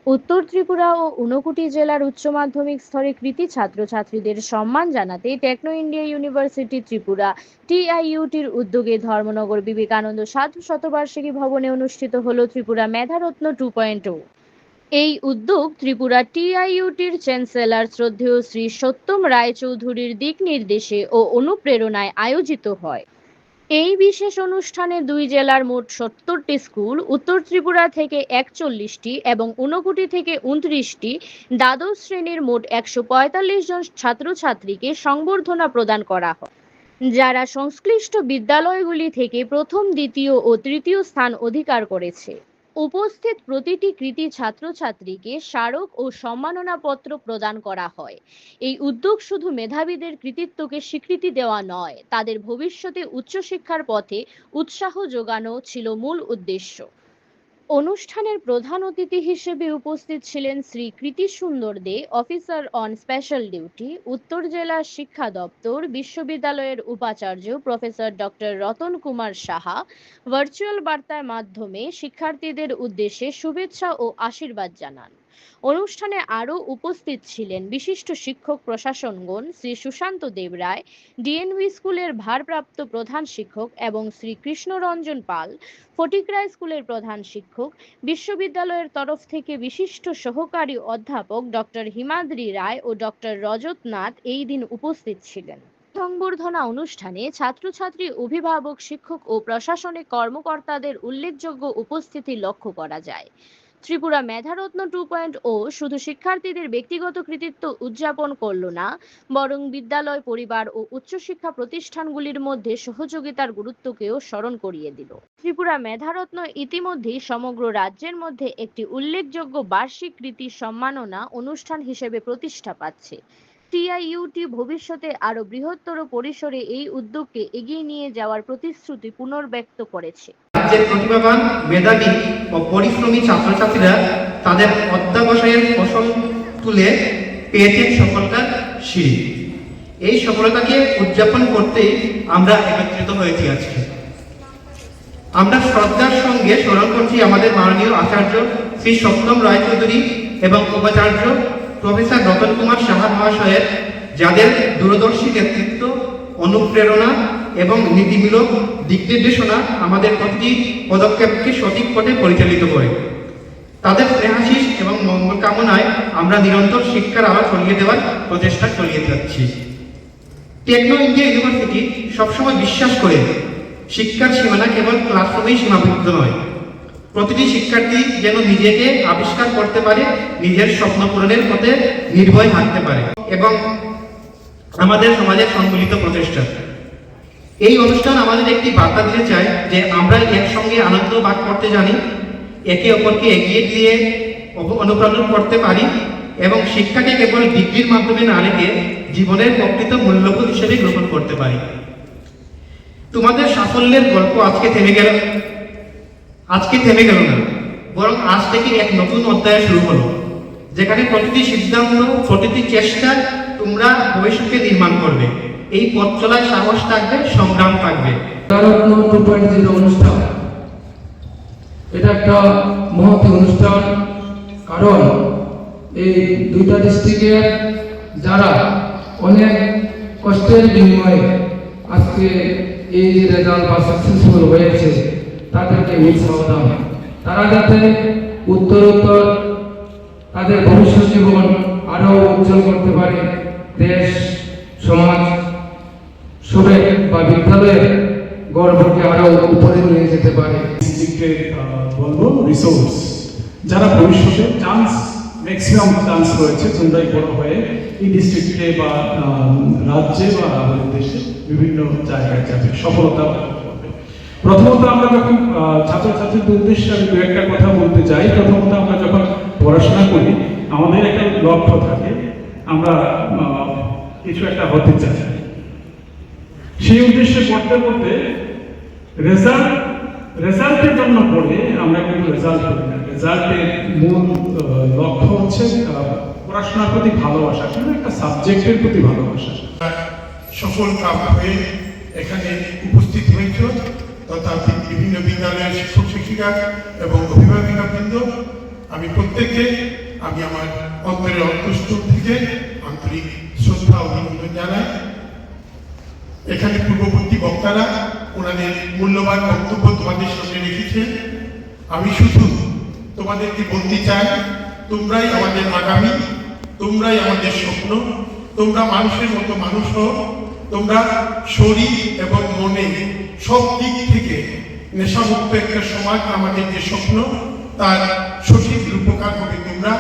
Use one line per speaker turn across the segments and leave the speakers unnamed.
উত্তর ত্রিপুরা ও ঊনকোটি জেলার উচ্চ মাধ্যমিক স্তরে কৃতী ছাত্রছাত্রীদের সম্মান জানাতে টেকনো ইন্ডিয়া ইউনিভার্সিটি ত্রিপুরা টিআইইউটির উদ্যোগে ধর্মনগর বিবেকানন্দ শতবার্ষিকী ভবনে অনুষ্ঠিত হল ত্রিপুরা মেধারত্ন 2.0। এই উদ্যোগ ত্রিপুরা টিআইইউটির চ্যান্সেলর শ্রদ্ধেয় শ্রী সত্যম রায়চৌধুরীর দিক নির্দেশে ও অনুপ্রেরণায় আয়োজিত হয়। এই বিশেষ অনুষ্ঠানে দুই জেলার মোট 70টি স্কুল, উত্তর ত্রিপুরা থেকে 41টি এবং ঊনকোটি থেকে 29টি দ্বাদশ শ্রেণীর মোট 145 জন ছাত্রছাত্রীকে সংবর্ধনা প্রদান করা হয়, যারা সংশ্লিষ্ট বিদ্যালয়গুলি থেকে প্রথম, দ্বিতীয় ও তৃতীয় স্থান অধিকার করেছে। উপস্থিত প্রতিটি কৃতী ছাত্রছাত্রীকে স্মারক ও সম্মাননাপত্র প্রদান করা হয়। এই উদ্যোগ শুধু মেধাবীদের কৃতিত্বকে স্বীকৃতি দেওয়া নয়, তাদের ভবিষ্যতে উচ্চশিক্ষার পথে উৎসাহ যোগানো ছিল মূল উদ্দেশ্য। অনুষ্ঠানের প্রধান অতিথি হিসেবে উপস্থিত ছিলেন শ্রী কৃতি সুন্দর দে, অফিসার অন স্পেশাল ডিউটি, উত্তর জেলা শিক্ষা দপ্তর, বিশ্ববিদ্যালয়ের উপাচার্য professor doctor Ratan Kumar Saha. Virtual বার্তার মাধ্যমে শিক্ষার্থীদের উদ্দেশ্যে শুভেচ্ছা ও আশীর্বাদ জানান। অনুষ্ঠানে আরও উপস্থিত ছিলেন বিশিষ্ট শিক্ষক প্রশাসনগণ শ্রী সুশান্ত দেবরায়, ডিএনভি স্কুলের ভারপ্রাপ্ত প্রধান শিক্ষক, এবং শ্রী কৃষ্ণরঞ্জন পাল, ফটিকরা স্কুলের প্রধান শিক্ষক। বিশ্ববিদ্যালয়ের তরফ থেকে বিশিষ্ট সহকারী অধ্যাপক ডক্টর হিমাদ্রি রায় ও ডক্টর রজত নাথ এই দিন উপস্থিত ছিলেন। সংবর্ধনা অনুষ্ঠানে ছাত্রছাত্রী, অভিভাবক, শিক্ষক ও প্রশাসনিক কর্মকর্তাদের উল্লেখযোগ্য উপস্থিতি লক্ষ্য করা যায়। ত্রিপুরা মেধারত্ন 2.0 শুধু শিক্ষার্থীদের ব্যক্তিগত কৃতিত্ব উদযাপন করল না, বরং বিদ্যালয়, পরিবার ও উচ্চশিক্ষা প্রতিষ্ঠানগুলির মধ্যে সহযোগিতার গুরুত্বকেও স্মরণ করিয়ে দিল। ত্রিপুরা মেধারত্ন ইতিমধ্যেই সমগ্র রাজ্যের মধ্যে একটি উল্লেখযোগ্য বার্ষিক কৃতী সম্মাননা অনুষ্ঠান হিসেবে প্রতিষ্ঠা পাচ্ছে। টিআইইউটি ভবিষ্যতে আরও বৃহত্তর পরিসরে এই উদ্যোগকে এগিয়ে নিয়ে যাওয়ার প্রতিশ্রুতি পুনর্ব্যক্ত করেছে।
রাজ্যের প্রতিভাবান, মেধাবী ও পরিশ্রমী ছাত্রছাত্রীরা তাদের অধ্যবসায়ের ফসল তুলে পেয়েছেন সফলতার সিঁড়ি। এই সফলতাকে উদযাপন করতেই আমরা একত্রিত হয়েছি আজকে। আমরা শ্রদ্ধার সঙ্গে স্মরণ করছি আমাদের মাননীয় আচার্য শ্রী সত্যম রায়চৌধুরী এবং উপাচার্য প্রফেসর রতন কুমার সাহা মহাশয়ের, যাদের দূরদর্শী নেতৃত্ব, অনুপ্রেরণা এবং নীতিমূলক দিক নির্দেশনা আমাদের প্রতিটি পদক্ষেপকে সঠিক পথে পরিচালিত করে। তাদের স্নেহাশিস এবং মঙ্গল কামনায় আমরা নিরন্তর শিক্ষার আলো ছড়িয়ে দেওয়ার প্রচেষ্টা চালিয়ে যাচ্ছি। টেকনো ইন্ডিয়া ইউনিভার্সিটি সবসময় বিশ্বাস করে শিক্ষার সীমানা কেবল ক্লাসরুমেই সীমাবদ্ধ নয়। প্রতিটি শিক্ষার্থী যেন নিজেকে আবিষ্কার করতে পারে, নিজের স্বপ্ন পূরণের পথে নির্ভয় হাঁটতে পারে, এবং আমাদের সমাজের সম্মিলিত প্রচেষ্টা। এই অনুষ্ঠান আমাদের একটি বার্তা দিতে চায় যে আমরা একসঙ্গে আনন্দ ভাগ করতে জানি, একে অপরকে এগিয়ে দিয়ে অনুপ্রেরণা করতে পারি এবং শিক্ষাকে কেবল ডিগ্রির মাধ্যমে না রেখে জীবনের প্রকৃত মূল্যবোধ হিসেবে গ্রহণ করতে পারি। তোমাদের সাফল্যের গল্প আজকে থেমে গেল না, বরং আজ থেকে এক নতুন অধ্যায় শুরু হলো, যেখানে প্রতিটি সিদ্ধান্ত, প্রতিটি চেষ্টা তোমরা ভবিষ্যৎকে নির্মাণ করবে। এই পথ চলায় সাহস থাকবে, সংগ্রাম থাকবে।
মেধারত্ন 2.0 অনুষ্ঠান এটা একটা মহৎ অনুষ্ঠান, কারণ এই দুইটা ডিস্ট্রিক্টের যারা অনেক কষ্টের বিনিময়ে আজকে এই যে রেজাল্ট বা সাকসেসফুল হয়েছে, তাদেরকে উৎসাহ দাও। তারা যাতে উত্তরোত্তর তাদের ভবিষ্যৎ জীবন আরো উজ্জ্বল করতে পারে, দেশ, সমাজ, সবে বা বিদ্যালয়ের গর্বকে আরো উপরে নিয়ে যেতে পারে।
ডিস্ট্রিক্টের বলবো রিসোর্স, যারা ভবিষ্যতে চান্স, ম্যাক্সিমাম চান্স রয়েছে তোমরাই বড় হয়ে এই ডিস্ট্রিক্টে বা রাজ্যে বা আমাদের দেশে বিভিন্ন জায়গায় যাবে, সফলতা করবে। প্রথমত আমরা যখন ছাত্রছাত্রীদের উদ্দেশ্যে আমি দু একটা কথা বলতে চাই। প্রথমত আমরা যখন পড়াশোনা করি আমাদের একটা লক্ষ্য থাকে, আমরা কিছু একটা হতে চাই। সেই উদ্দেশ্যে পড়তে পড়তে রেজাল্টের জন্য পড়ে আমরা কিন্তু রেজাল্ট করি না। রেজাল্টের মূল লক্ষ্য হচ্ছে পড়াশোনার প্রতি ভালোবাসা, একটা সাবজেক্টের প্রতি ভালোবাসা।
সফল কাম হয়ে এখানে উপস্থিত হয়েছে তথা বিভিন্ন বিদ্যালয়ের শিক্ষক শিক্ষিকা এবং অভিভাবিকাবৃন্দ, আমি প্রত্যেককে আমি আমার অন্তরের অন্তঃস্থল থেকে আন্তরিক শ্রদ্ধা ও অভিনন্দন জানাই। এখানে পূর্ববর্তী বক্তারা ওনাদের মূল্যবান বক্তব্য তোমাদের সামনে রেখেছেন। আমি শুধু তোমাদেরকে বলতে চাই, তোমরাই আমাদের আগামী, তোমরাই আমাদের স্বপ্ন, তোমরা মানুষের মতো মানুষ হও, তোমরা শরীর এবং মনে সব দিক থেকে নেশামুক্ত একটা সমাজ আমাদের যে স্বপ্ন, তার সঠিক রূপকার হবে তোমরা।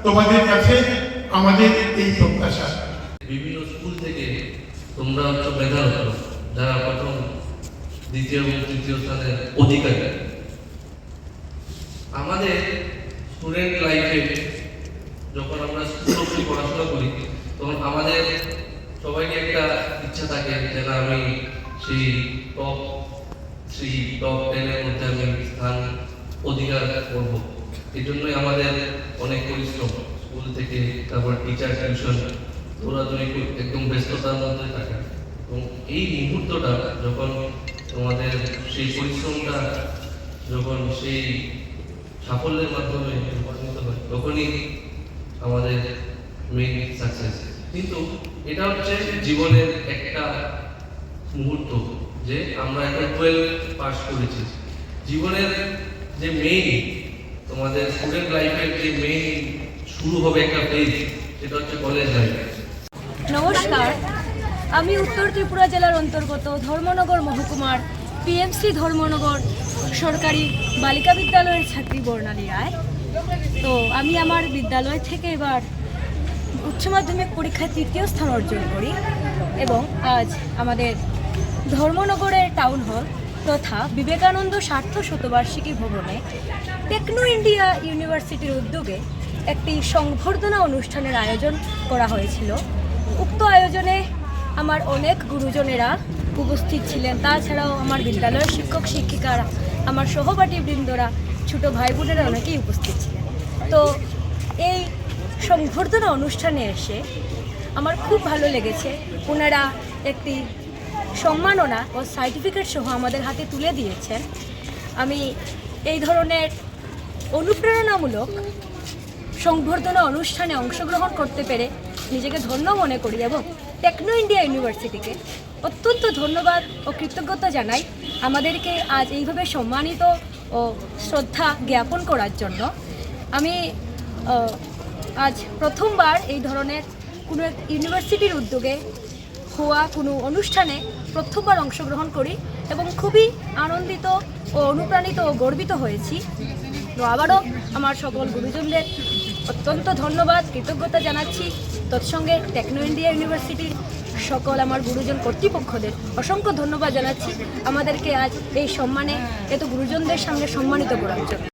তোমাদের কাছে আমাদের এই প্রত্যাশা।
বিভিন্ন স্কুল থেকে তোমরা হচ্ছে মেধারত, যারা প্রথম দ্বিতীয় এবং তৃতীয় স্থানের অধিকারী। আমাদের স্টুডেন্ট লাইফে যখন আমরা স্কুল অবধি পড়াশোনা করি, তখন আমাদের সবাইকে একটা ইচ্ছা থাকে যে না, আমি সেই টপ 3 টপ 10 এর মধ্যে আমি স্থান অধিকার করব। এই জন্যই আমাদের অনেক পরিশ্রম স্কুল থেকে, তারপর টিচার টিউশন, দৌড়াদৌড়ি একদম ব্যস্ততার মধ্যে থাকে। এবং এই মুহূর্তটা যখন তোমাদের সেই পরিশ্রমটা যখন সেই সাফল্যের মাধ্যমে রূপান্তরিত হয়, তখনই আমাদের মেইন সাকসেস। কিন্তু এটা হচ্ছে জীবনের একটা মুহূর্ত যে আমরা একটা 12 পাস করেছি। জীবনের যে মেইন তোমাদের স্টুডেন্ট লাইফের যে মেইন শুরু হবে একটা ফেজ, সেটা হচ্ছে কলেজ লাইফ।
নমস্কার, আমি উত্তর ত্রিপুরা জেলার অন্তর্গত ধর্মনগর মহকুমার পিএমসি ধর্মনগর সরকারি বালিকা বিদ্যালয়ের ছাত্রী বর্ণালী রায়। তো আমি আমার বিদ্যালয় থেকে এবার উচ্চ মাধ্যমিক পরীক্ষায় 3য় স্থান অর্জন করি এবং আজ আমাদের ধর্মনগরের টাউন হল তথা বিবেকানন্দ সার্থ শতবার্ষিকী ভবনে টেকনো ইন্ডিয়া ইউনিভার্সিটির উদ্যোগে একটি সংবর্ধনা অনুষ্ঠানের আয়োজন করা হয়েছিল। উক্ত আয়োজনে আমার অনেক গুরুজনেরা উপস্থিত ছিলেন, তাছাড়াও আমার বিদ্যালয়ের শিক্ষক শিক্ষিকারা, আমার সহপাঠীবৃন্দরা, ছোটো ভাই বোনেরা অনেকেই উপস্থিত ছিলেন। তো এই সংবর্ধনা অনুষ্ঠানে এসে আমার খুব ভালো লেগেছে। ওনারা একটি সম্মাননা ও সার্টিফিকেট সহ আমাদের হাতে তুলে দিয়েছেন। আমি এই ধরনের অনুপ্রেরণামূলক সংবর্ধনা অনুষ্ঠানে অংশগ্রহণ করতে পেরে নিজেকে ধন্য মনে করি এবং টেকনো ইন্ডিয়া ইউনিভার্সিটিকে অত্যন্ত ধন্যবাদ ও কৃতজ্ঞতা জানাই আমাদেরকে আজ এইভাবে সম্মানিত ও শ্রদ্ধা জ্ঞাপন করার জন্য। আমি আজ প্রথমবার এই ধরনের কোনো ইউনিভার্সিটির উদ্যোগে হওয়া কোনো অনুষ্ঠানে প্রথমবার অংশগ্রহণ করি এবং খুবই আনন্দিত ও অনুপ্রাণিত ও গর্বিত হয়েছি। তো আবারও আমার সকল গুরুজনদের অত্যন্ত ধন্যবাদ, কৃতজ্ঞতা জানাচ্ছি। তৎসঙ্গে টেকনো ইন্ডিয়া ইউনিভার্সিটির সকল আমার গুরুজন কর্তৃপক্ষদের অসংখ্য ধন্যবাদ জানাচ্ছি আমাদেরকে আজ এই সম্মানে এত গুরুজনদের সামনে সম্মানিত করার জন্য।